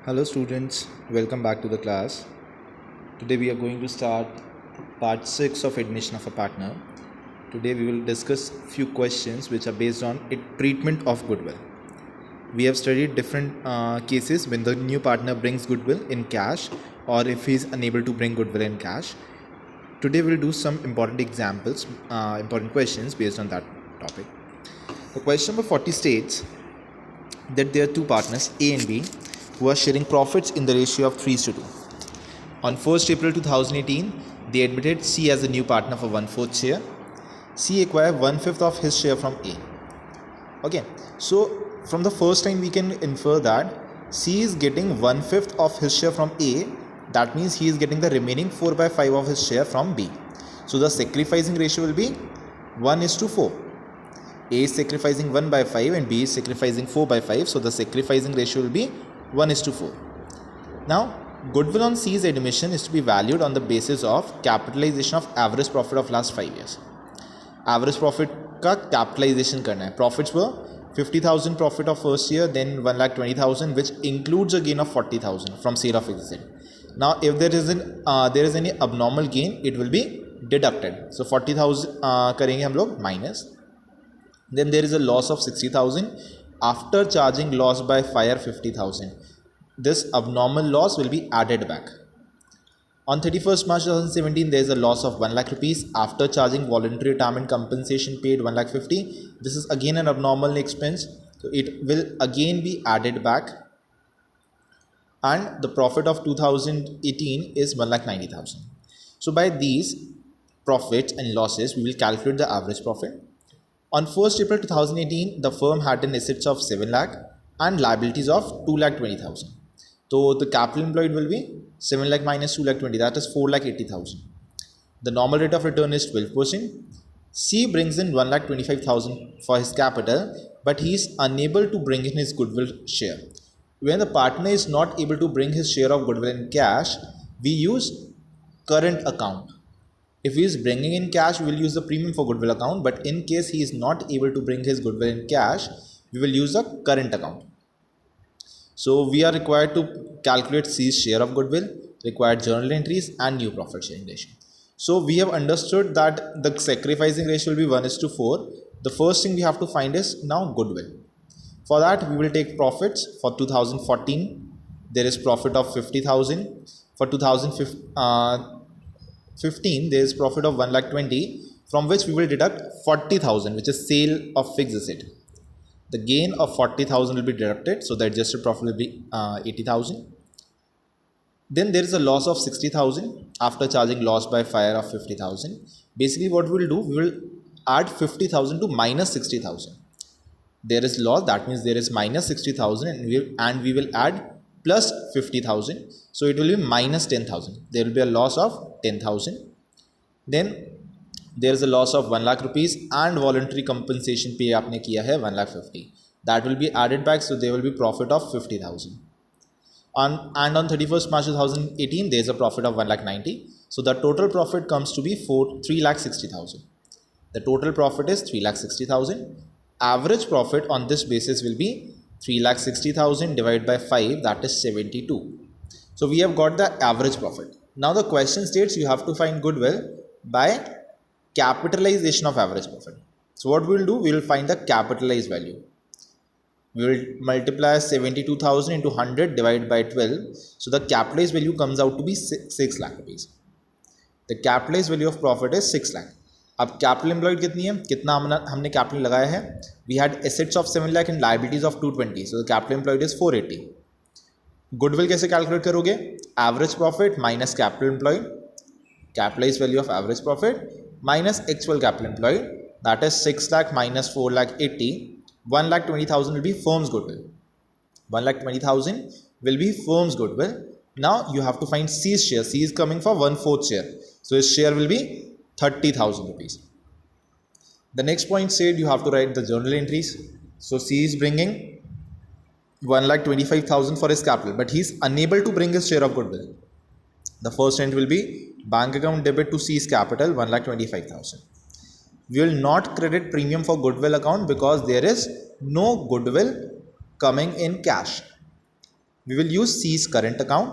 Hello students, welcome back to the class. Today we are going to start part 6 of admission of a partner. Today we will discuss few questions which are based on treatment of goodwill. We have studied different cases when the new partner brings goodwill in cash or if he is unable to bring goodwill in cash. Today we will do some important examples, important questions based on that topic. The question number 40 states that there are two partners A and B who are sharing profits in the ratio of 3:2. On 1st April 2018, they admitted C as a new partner for 1/4 share. C acquired 1/5 of his share from A. Okay, so from the first line we can infer that C is getting 1/5 of his share from A. That means he is getting the remaining 4/5 of his share from B. So the sacrificing ratio will be 1:4. A is sacrificing 1/5 and B is sacrificing 4/5. So the sacrificing ratio will be 1:4. Now, goodwill on C's admission is to be valued on the basis of capitalization of average profit of last 5 years. Average profit का capitalization करना है. Profits were 50,000 profit of first year, then 1,20,000, which includes a gain of 40,000 from sale of exit. Now, if there is any abnormal gain, it will be deducted. So 40,000 करेंगे हम लोग minus. Then there is a loss of 60,000 after charging loss by fire 50,000. This abnormal loss will be added back. On 31st March 2017, there is a loss of 1 lakh rupees after charging voluntary retirement compensation paid 1 lakh 50. This is again an abnormal expense, so it will again be added back. And the profit of 2018 is 1 lakh 90,000. So by these profits and losses, we will calculate the average profit. On 1st April 2018, the firm had an assets of 7 lakh and liabilities of 2 lakh 20,000. So the capital employed will be 7 lakh minus 2 lakh 20, that is 4 lakh 80,000. The normal rate of return is 12%. C brings in 1 lakh 25,000 for his capital, but he is unable to bring in his goodwill share. When the partner is not able to bring his share of goodwill in cash, we use current account. If he is bringing in cash, we will use the premium for goodwill account, but in case he is not able to bring his goodwill in cash, we will use the current account. So we are required to calculate C's share of goodwill, required journal entries and new profit sharing ratio. So we have understood that the sacrificing ratio will be 1:4. The first thing we have to find is now goodwill. For that, we will take profits. For 2014, there is profit of 50,000. For 2015, there is profit of 1 lakh 20, from which we will deduct 40,000, which is sale of fixed asset. The gain of 40,000 will be deducted, so the adjusted profit will be 80,000. Then there is a loss of 60,000 after charging loss by fire of 50,000. Basically what we will do, we will add 50,000 to minus 60,000. There is loss, that means there is minus 60,000 and we will add plus 50,000. So it will be minus 10,000. There will be a loss of 10,000. Then there is a loss of 1 lakh rupees and voluntary compensation pay आपने किया है 1 lakh 50. That will be added back, so there will be profit of 50,000. And on 31st March 2018, there is a profit of 1 lakh 90. So the total profit comes to be 3 lakh 60,000. The total profit is 3 lakh 60,000. Average profit on this basis will be 3 lakh 60,000 divided by 5, that is 72. So we have got the average profit. Now the question states you have to find goodwill by capitalization of average profit. So what we will do, we will find the capitalized value. We will multiply 72,000 into 100 divided by 12. So the capitalized value comes out to be 6 lakh rupees. The capitalized value of profit is 6 lakh. अब capital employed कितनी है, कितना हमने capital लगाया है. We had assets of 7 lakh and liabilities of 220. So the capital employed is 480. Goodwill कैसे calculate करोगे, average profit minus capital employed, capitalise value of average profit minus actual capital employed, that is 6 lakh minus 4 lakh 80. 1 lakh 20,000 will be firm's goodwill. 1 lakh 20,000 will be firm's goodwill. Now you have to find C's share. C is coming for 1/4 share, so his share will be 30,000 rupees. The next point said you have to write the journal entries. So C is bringing 1 lakh 25,000 for his capital, but he is unable to bring his share of goodwill. The first entry will be bank account debit to C's capital 1 lakh 25,000. We will not credit premium for goodwill account because there is no goodwill coming in cash. we will use C's current account,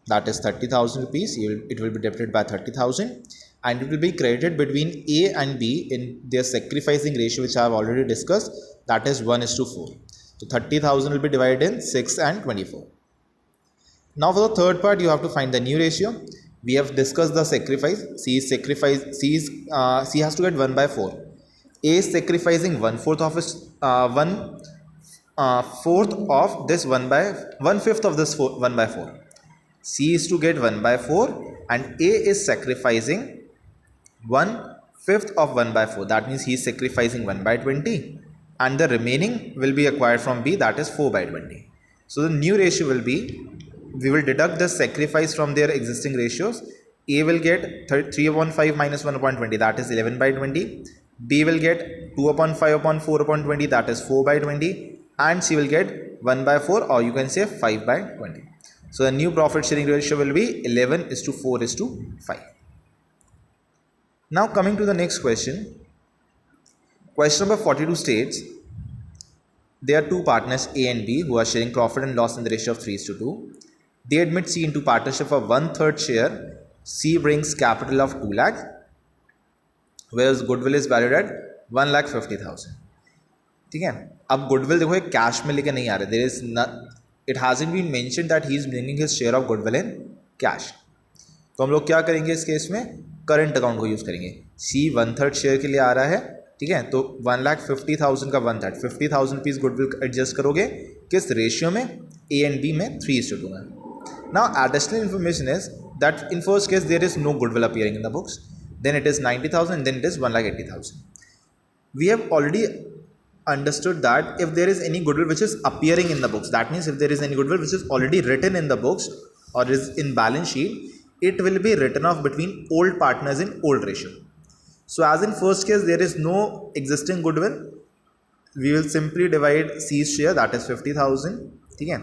that is 30,000 rupees. It will be debited by 30,000 and it will be credited between A and B in their sacrificing ratio, which I have already discussed, that is 1:4. So 30,000 will be divided in 6 and 24. Now for the third part, you have to find the new ratio. We have discussed the sacrifice. C has to get 1/4. A is sacrificing 1/4 of his 1/4 of this 1/5 of this 1/4. C is to get 1/4 and A is sacrificing 1/5 of 1/4. That means he is sacrificing 1/20 and the remaining will be acquired from B, that is 4/20. So the new ratio will be, we will deduct the sacrifice from their existing ratios. A will get 3/5 minus 1/20, that is 11/20. B will get 2/5/4/20, that is 4/20. And C will get 1/4, or you can say 5/20. So the new profit sharing ratio will be 11:4:5. Now coming to the next question. Question number 42 states, there are two partners A and B who are sharing profit and loss in the ratio of 3:2. They admit C into partnership for 1/3 share. C brings capital of 2 lakh, whereas goodwill is valued at 1,50,000. ठीक है, अब goodwill देखो एक cash में लेके नहीं आ रहे. There is not, it hasn't been mentioned that he is bringing his share of goodwill in cash. तो हम लोग क्या करेंगे इस केस में, करंट अकाउंट को यूज़ करेंगे. C 1/3 शेयर के लिए आ रहा है, ठीक है, तो 1,50,000 का 1/3 50,000 रुपीज़ गुडविल एडजस्ट करोगे किस रेशियो में, A and B में 3:2 में. Now additional information is that in first case there is no goodwill appearing in the books, then it is 90,000 and then it is 1,80,000. We have already understood that if there is any goodwill which is appearing in the books, that means if there is any goodwill which is already written in the books or is in balance sheet, it will be written off between old partners in old ratio. So as in first case there is no existing goodwill, we will simply divide C's share, that is 50,000. ठीक है,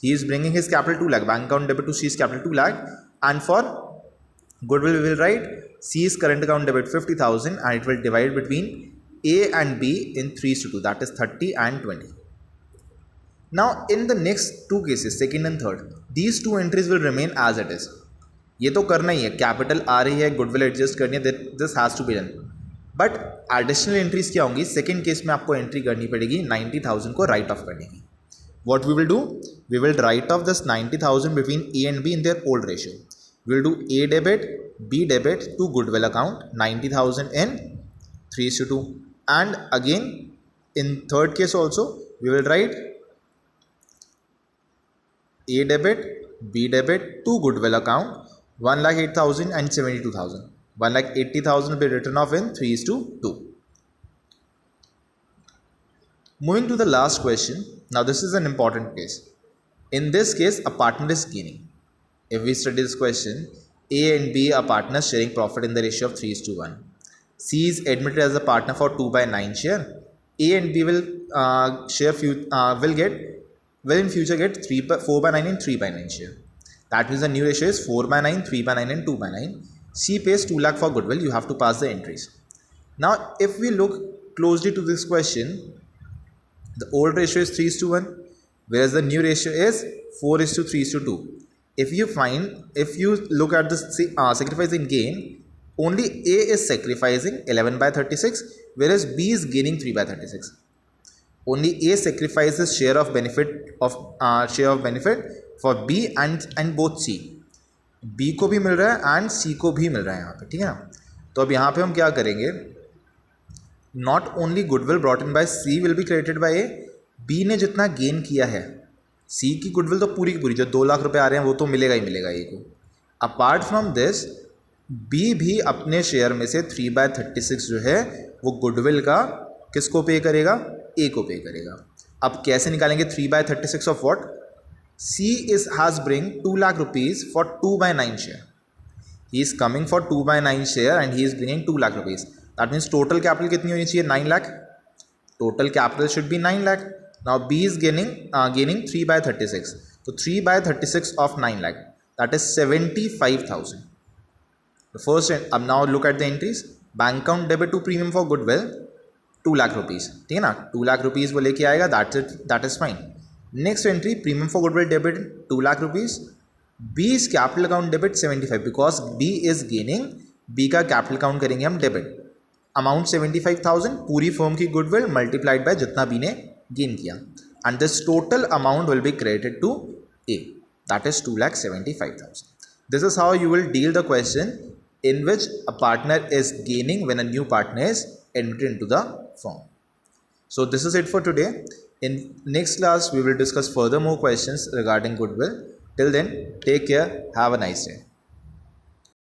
he is bringing his capital 2 lakh, bank account debit to C's capital 2 lakh, and for goodwill we will write C's current account debit 50,000 and it will divide between A and B in 3:2, that is 30 and 20. Now in the next two cases, second and third, these two entries will remain as it is. ये तो करना ही है, capital आ रही है, goodwill adjust करनी है, this has to be done. But additional entries क्या होंगी, सेकेंड केस में आपको एंट्री करनी पड़ेगी 90,000 को राइट ऑफ करने की. What we will do, we will write off this 90,000 between A and B in their old ratio. We will do A debit, B debit to goodwill account 90,000 in 3:2, and again in third case also we will write A debit, B debit to goodwill account 1,08,000 and 72,000. 1,80,000 will be written off in 3:2. Moving to the last question. Now this is an important case. In this case, a partner is gaining. If we study this question, A and B are partners sharing profit in the ratio of 3:1. C is admitted as a partner for 2/9 share. A and B will in future get 4/9 and 3/9 share. That means the new ratio is 4/9, 3/9 and 2/9. C pays 2 lakh for goodwill. You have to pass the entries. Now if we look closely to this question, the old ratio is 3:1, whereas the new ratio is 4:3:2. If you look at the sacrificing gain, only A is sacrificing 11/36, whereas B is gaining 3/36. Only A sacrifices share of benefit for B and both C. B को भी मिल रहा है and C को भी मिल रहा है यहाँ पे, ठीक है ना. तो अब यहाँ पे हम क्या करेंगे, not only goodwill brought in by C will be credited bye A. B ने जितना गेन किया है, C की गुडविल तो पूरी की पूरी जो 2 लाख रुपए आ रहे हैं वो तो मिलेगा ही मिलेगा A को. अपार्ट फ्रॉम दिस B भी अपने शेयर में से 3/36 जो है वो गुडविल का किसको पे करेगा, A को पे करेगा. अब कैसे निकालेंगे 3/36 of what, C has bring 2 lakh rupees for 2/9 share. He is coming for 2/9 share and he is bringing 2 lakh rupees. That means total capital कितनी होनी चाहिए, 9 lakh. Total capital should be 9 lakh. Now B is gaining 3/36. So 3/36 of 9 lakh, that is 75,000. The first, अब now look at the entries. Bank account debit to premium for goodwill 2 lakh rupees, ठीक है ना. 2 lakh rupees वो लेके आएगा, that is fine. Next entry, premium for goodwill debit 2 lakh rupees. B's capital account debit 75 because B is gaining. B का capital account करेंगे हम debit. Amount 75,000 पूरी firm की goodwill multiplied by जितना B ने gain किया. And this total amount will be credited to A. That is 2,75,000. This is how you will deal the question in which a partner is gaining when a new partner is admitted into the firm. So this is it for today. In next class, we will discuss further more questions regarding goodwill. Till then, take care. Have a nice day.